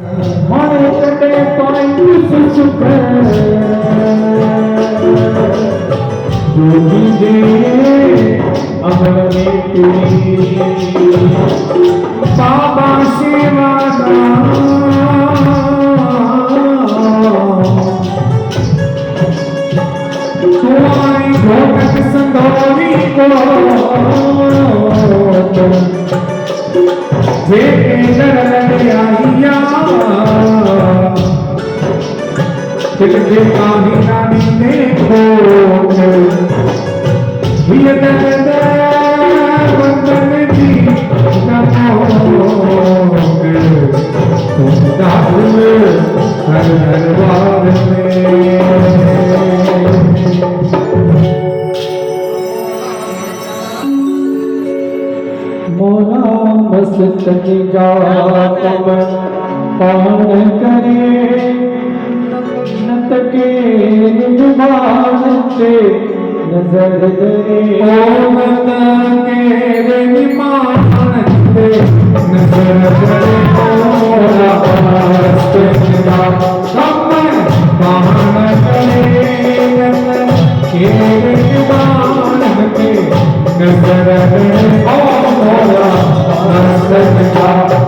मारे कटे पाई सुख जोगी दे अमर बाबा सेवा तुम्हारी घोटक संधोरी को जे आइया तिलके कानी नानी ने खोट ये दर्द बंदन जी नमोग तुम दाल हर दरबार में मोरा मस्त निगाह पान करे नत के निभान से नजर दे ओ नत के निभान से नजर दे मोरा मस्त निगाह पान करे नत के निभान से नजर दे मोरा मस्त निगाह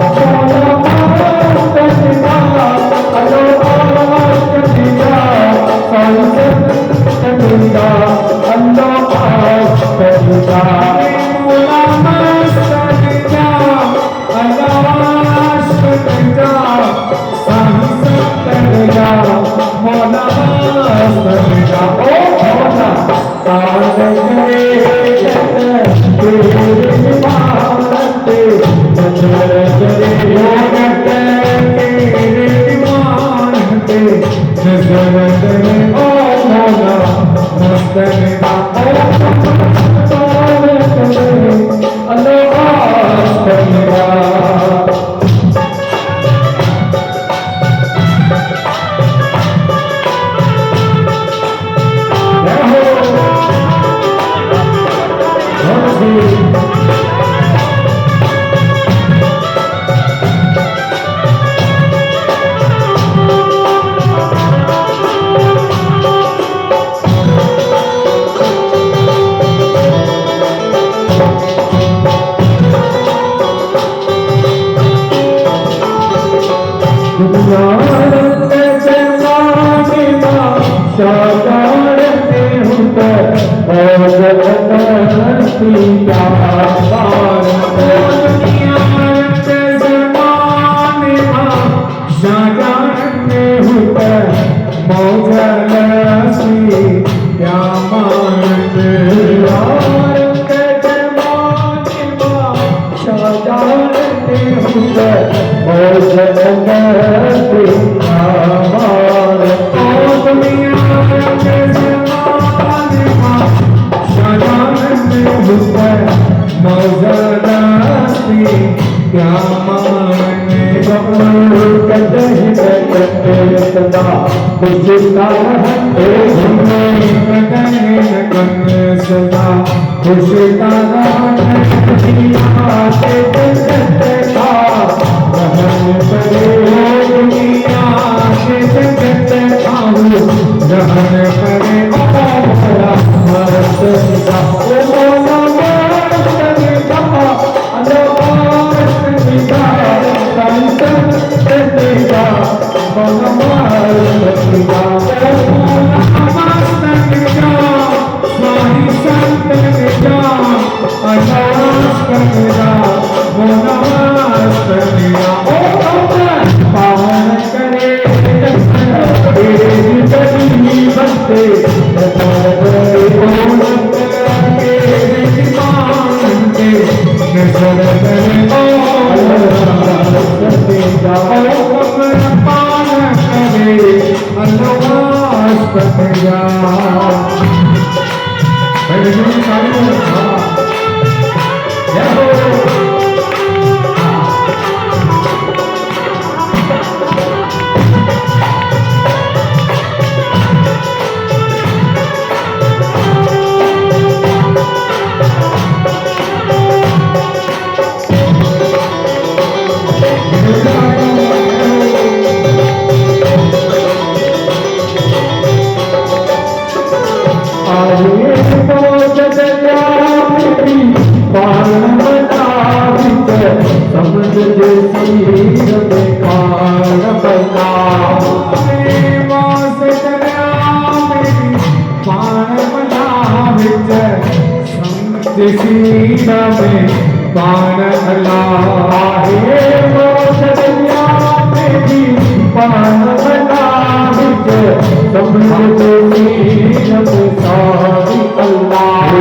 सीना में पान अल्लाह है मौत दुनिया में भी पान अल्लाह समझते सीना में सारी अल्लाह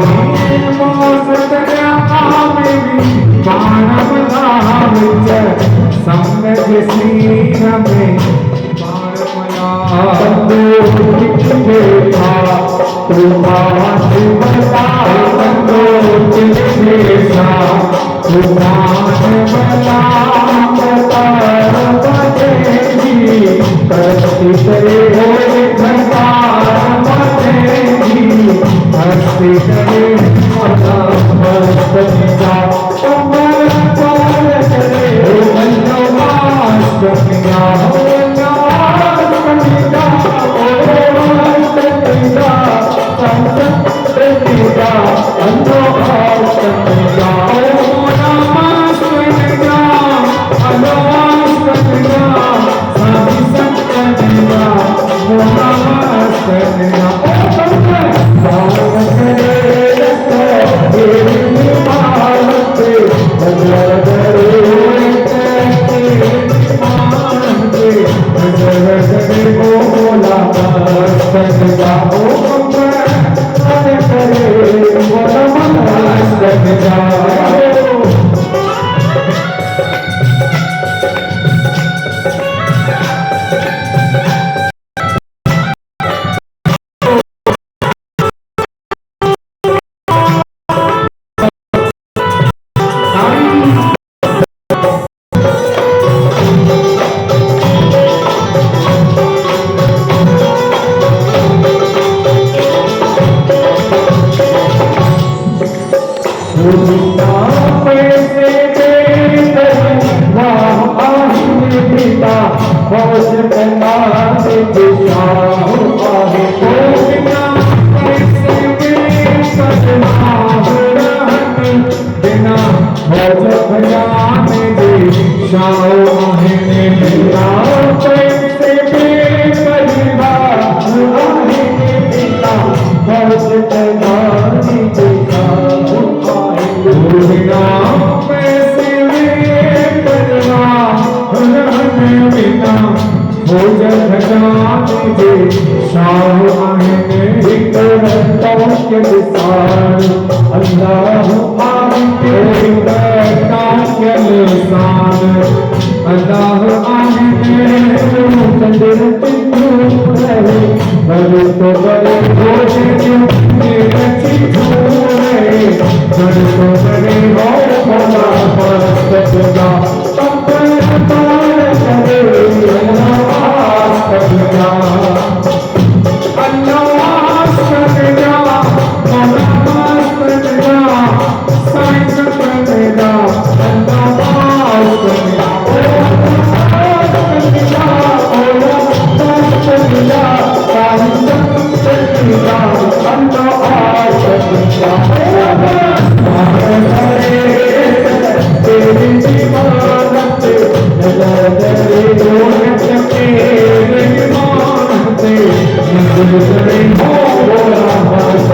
है मौत दुनिया में भी पान अल्लाह समझ सीना में पान अल्लाह देखा तो बात बता दो तेरा तो बात बता बतेगी करती करे हो घटार बतेगी करती करे बता कमर पार करे हो नवाज कन्या हो नवाज कन्या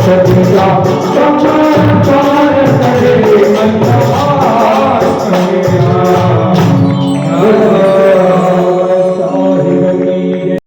Thank you.